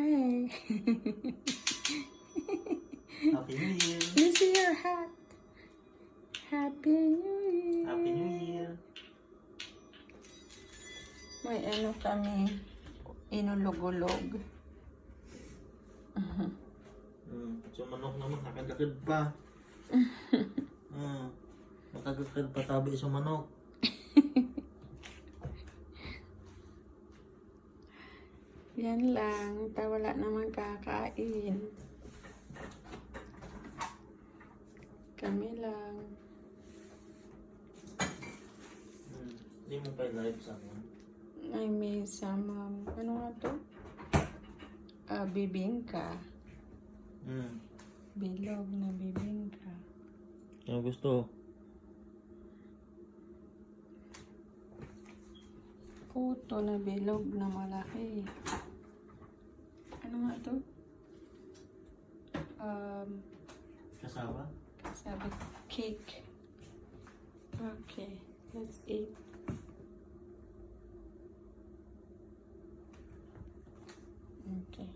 Hey. Happy New Year. This is your hat. Happy New Year. Happy New Year. May ano kami, inulog-ulog. So manok naman, nakagakad pa. Nakagakad pa tabi sa manok. Yan lang, wala naman kakain. Kami lang. Hindi mo pa live sa akin. Ay, may sama. Ano nga to? Bibingka. Bilog na bibingka. Ano gusto? Puto na bilog na malaki. Ano nga to? Kasama? Sabi, cake. Okay, let's eat. Okay.